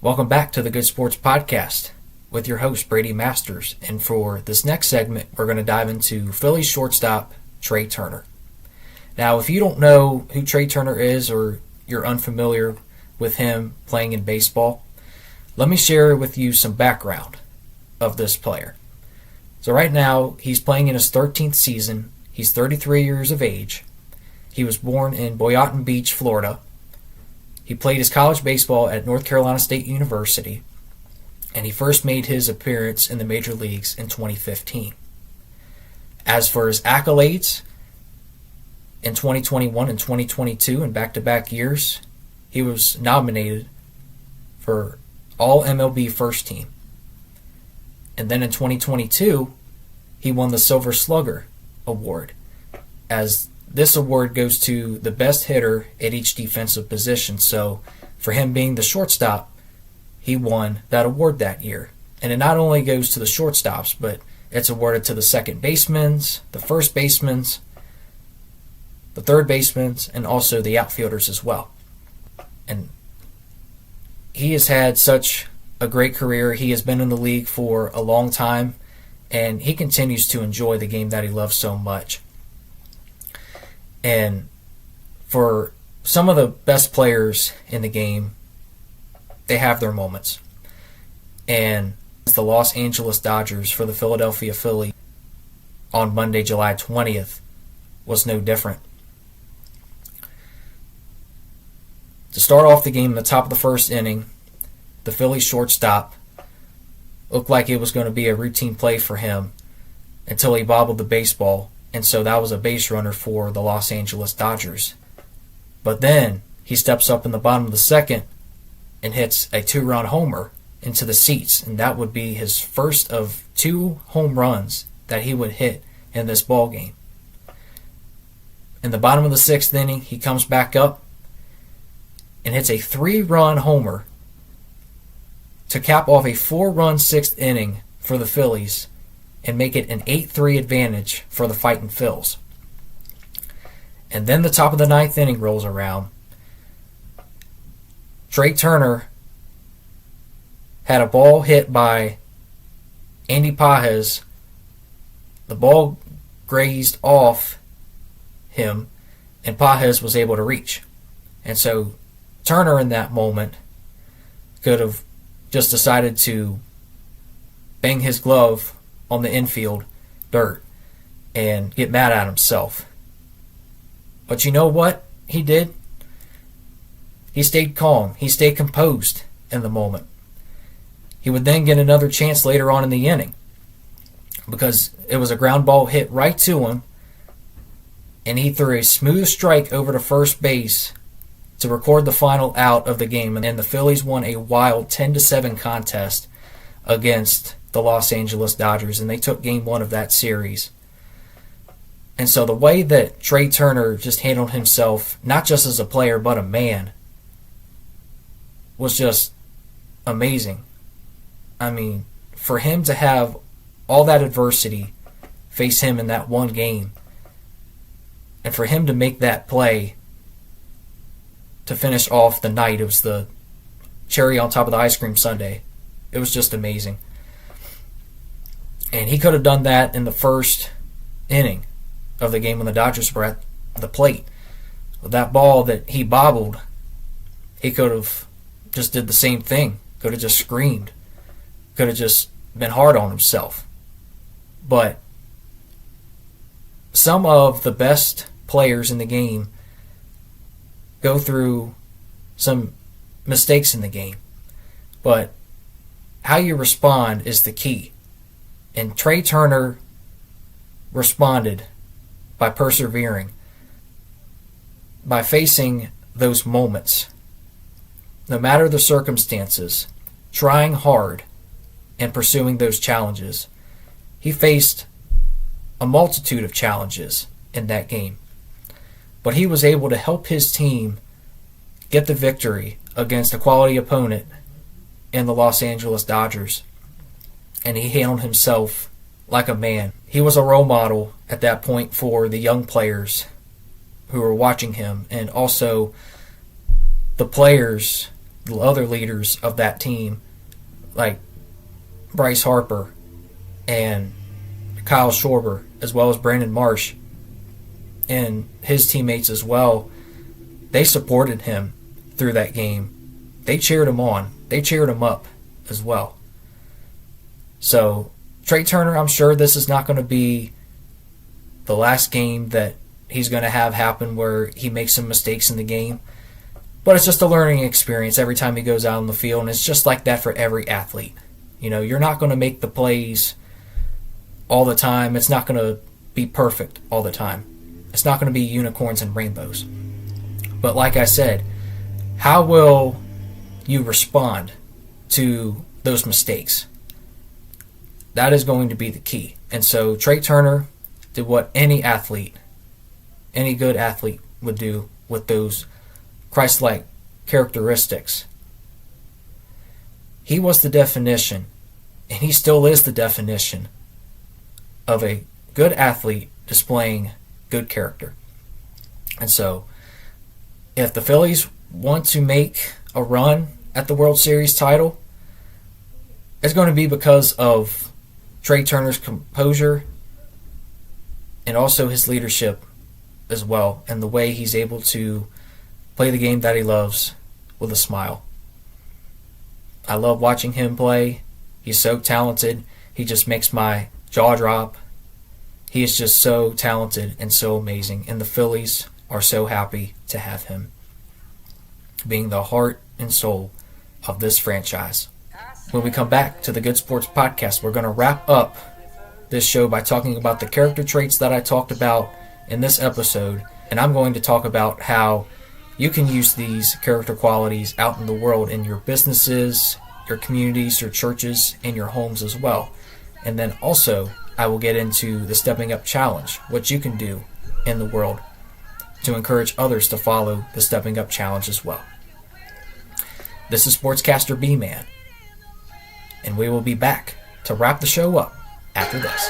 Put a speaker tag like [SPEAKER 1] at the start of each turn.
[SPEAKER 1] Welcome back to the Good Sports Podcast with your host, Brady Masters. And for this next segment, we're going to dive into Phillies shortstop Trea Turner. Now, if you don't know who Trea Turner is or you're unfamiliar with him playing in baseball, let me share with you some background of this player. So right now, he's playing in his 13th season. He's 33 years of age. He was born in Boynton Beach, Florida. He played his college baseball at North Carolina State University, and he first made his appearance in the major leagues in 2015. As for his accolades, in 2021 and 2022 in back-to-back years, he was nominated for All MLB First Team. And then in 2022, he won the Silver Slugger Award, as this award goes to the best hitter at each defensive position. So for him being the shortstop, he won that award that year. And it not only goes to the shortstops, but it's awarded to the second basemen, the first basemen, the third basemen, and also the outfielders as well. And he has had such a great career. He has been in the league for a long time, and he continues to enjoy the game that he loves so much. And for some of the best players in the game, they have their moments. And the Los Angeles Dodgers for the Philadelphia Phillies on Monday, July 20th, was no different. To start off the game in the top of the first inning, the Phillies shortstop looked like it was going to be a routine play for him until he bobbled the baseball. And so that was a base runner for the Los Angeles Dodgers. But then he steps up in the bottom of the second and hits a 2-run homer into the seats. And that would be his first of 2 home runs that he would hit in this ball game. In the bottom of the 6th inning, he comes back up and hits a 3-run homer to cap off a 4-run 6th inning for the Phillies and make it an 8-3 advantage for the Fightin' Phils. And then the top of the 9th inning rolls around. Trea Turner had a ball hit by Andy Pages. The ball grazed off him, and Pages was able to reach. And so Turner in that moment could have just decided to bang his glove on the infield dirt and get mad at himself. But you know what he did? He stayed calm. He stayed composed in the moment. He would then get another chance later on in the inning because it was a ground ball hit right to him, and he threw a smooth strike over to first base to record the final out of the game. And the Phillies won a wild 10-7 contest against the Los Angeles Dodgers, and they took game 1 of that series. And so the way that Trea Turner just handled himself, not just as a player but a man, was just amazing. I mean, for him to have all that adversity face him in that one game, and for him to make that play to finish off the night, it was the cherry on top of the ice cream sundae. It was just amazing. And he could have done that in the first inning of the game when the Dodgers were at the plate. With that ball that he bobbled, he could have just did the same thing. Could have just screamed. Could have just been hard on himself. But some of the best players in the game go through some mistakes in the game. But how you respond is the key. And Trea Turner responded by persevering, by facing those moments, no matter the circumstances, trying hard and pursuing those challenges. He faced a multitude of challenges in that game, but he was able to help his team get the victory against a quality opponent in the Los Angeles Dodgers. And he handled himself like a man. He was a role model at that point for the young players who were watching him, and also the players the other leaders of that team, like Bryce Harper and Kyle Schwarber, as well as Brandon Marsh and his teammates as well, they supported him through that game. They cheered him on. They cheered him up as well. So, Trea Turner, I'm sure this is not going to be the last game that he's going to have happen where he makes some mistakes in the game. But it's just a learning experience every time he goes out on the field, and it's just like that for every athlete. You know, you're not going to make the plays all the time. It's not going to be perfect all the time. It's not going to be unicorns and rainbows. But like I said, how will you respond to those mistakes? That is going to be the key. And so Trea Turner did what any good athlete would do with those Christ-like characteristics. He was the definition, and he still is the definition of a good athlete displaying good character. And so, if the Phillies want to make a run at the World Series title, it's going to be because of Trea Turner's composure and also his leadership as well, and the way he's able to play the game that he loves with a smile. I love watching him play. He's so talented. He just makes my jaw drop. He is just so talented and so amazing, and the Phillies are so happy to have him being the heart and soul of this franchise. When we come back to the Good Sports Podcast, we're going to wrap up this show by talking about the character traits that I talked about in this episode, and I'm going to talk about how you can use these character qualities out in the world in your businesses, your communities, your churches, and your homes as well. And then also, I will get into the Stepping Up Challenge, what you can do in the world to encourage others to follow the Stepping Up Challenge as well. This is Sportscaster B-Man, and we will be back to wrap the show up after this.